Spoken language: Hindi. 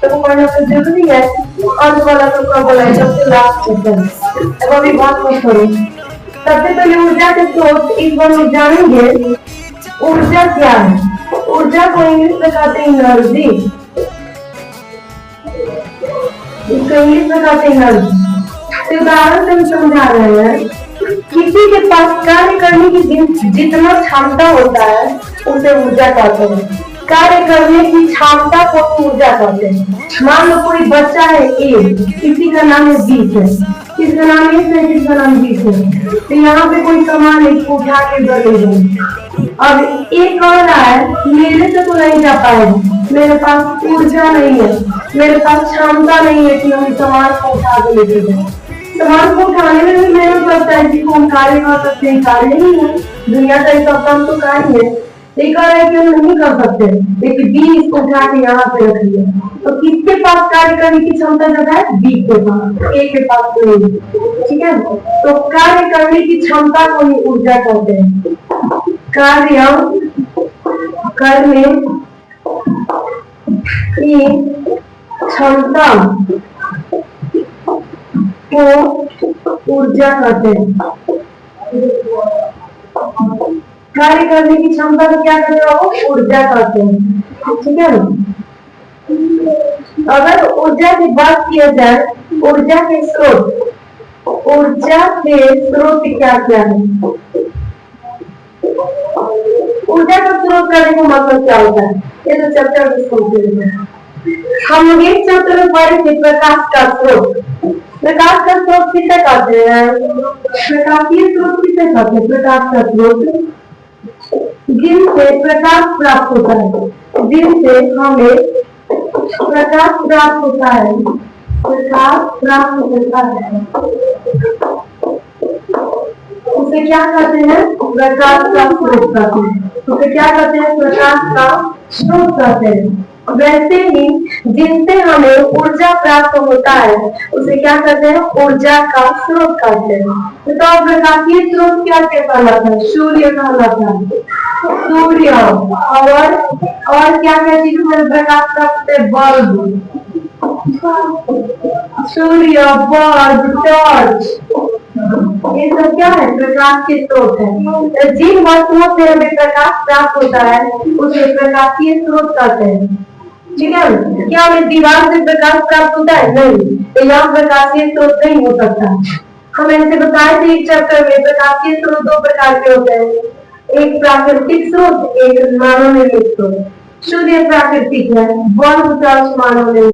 तो पढ़ना तो जरूरी है। अंत वाला तो कब बोला है, सबसे लास्ट क्वेश्चन। अब अभी बहुत कुछ करो। सबसे पहले ऊर्जा के स्रोत इस बार में जानेंगे। ऊर्जा क्या है? ऊर्जा को इंग्लिश में कहते हैं एनर्जी। इसको इंग्लिश में कहते हैं एनर्जी। तो उदाहरण से हम समझा रहे हैं, किसी के पास कार्य करने की जितना क्षमता होता है उसे ऊर्जा कहते हैं। कार्य करने की क्षमता को ऊर्जा कहते हैं। मान लो कोई बच्चा है ए, किसी का नाम है बी है, किसका नाम ए है, किसका नाम बी है। तो यहाँ पे कोई सामान है, इसको उठा के इधर ले जाए। अब ए कह रहा है मेरे से तो नहीं जा पाएगा, मेरे पास ऊर्जा नहीं है, मेरे पास क्षमता नहीं है कि हम सामान को उठा के लेके जाए। सामान को उठाने में भी मेहनत लगता है, जिसको हम कार्य कर सकते हैं, कार्य नहीं है। दुनिया का एक काम तो कार्य है, एक है कि हम नहीं कर सकते, लेकिन बी इसको उठा के यहाँ पे रख लिया। तो किसके पास कार्य करने की क्षमता ज्यादा है? बी के पास, ए के पास नहीं। ठीक है, तो कार्य करने की क्षमता को ही ऊर्जा कहते हैं। कार्य करने की क्षमता को ऊर्जा कहते हैं। कार्य करने की क्षमता को क्या कहते हैं? ऊर्जा कहते हैं। ठीक है, अगर ऊर्जा की बात किया जाए, ऊर्जा के स्रोत, ऊर्जा के स्रोत क्या क्या है? ऊर्जा का स्रोत करने का मतलब क्या होता है? ये तो चैप्टर में हम लोग एक चैप्टर में पढ़े थे, प्रकाश का स्रोत। प्रकाश का स्रोत किसे कहते हैं? प्रकाशीय स्रोत किसे कहते हैं? प्रकाश का स्रोत जिनसे प्रकाश प्राप्त होता है, जिनसे हमें प्रकाश प्राप्त होता है, प्रकाश प्राप्त होता है, उसे क्या कहते हैं? प्रकाश का स्रोत कहते हैं। उसे क्या कहते हैं? प्रकाश का स्रोत कहते हैं। वैसे ही जिनसे हमें ऊर्जा प्राप्त होता है उसे क्या कहते हैं? ऊर्जा का स्रोत कहते हैं। तो प्रकाशीय स्रोत क्या क्या कहलाता है? सूर्य कहलाता है। सूर्य और क्या क्या चीज में प्रकाश प्राप्त है? बल्ब, सूर्य, बल्ब, टॉर्च, ये सब क्या है? प्रकाश के स्रोत है। जिन वस्तुओं से हमें प्रकाश प्राप्त होता है उसे प्रकाशीय स्रोत कहते हैं। ठीक है, क्या हमें दीवार से प्रकाश प्राप्त होता है? नहीं, तो यहाँ प्रकाशीय स्रोत नहीं हो सकता। हम ऐसे बताए थे एक चैप्टर में, प्रकाशीय स्रोत दो प्रकार के होते हैं, एक प्राकृतिक स्रोत, एक मानव निर्मित स्रोत। सूर्य प्राकृतिक है, बल्ब टॉर्च मानव निर्मित।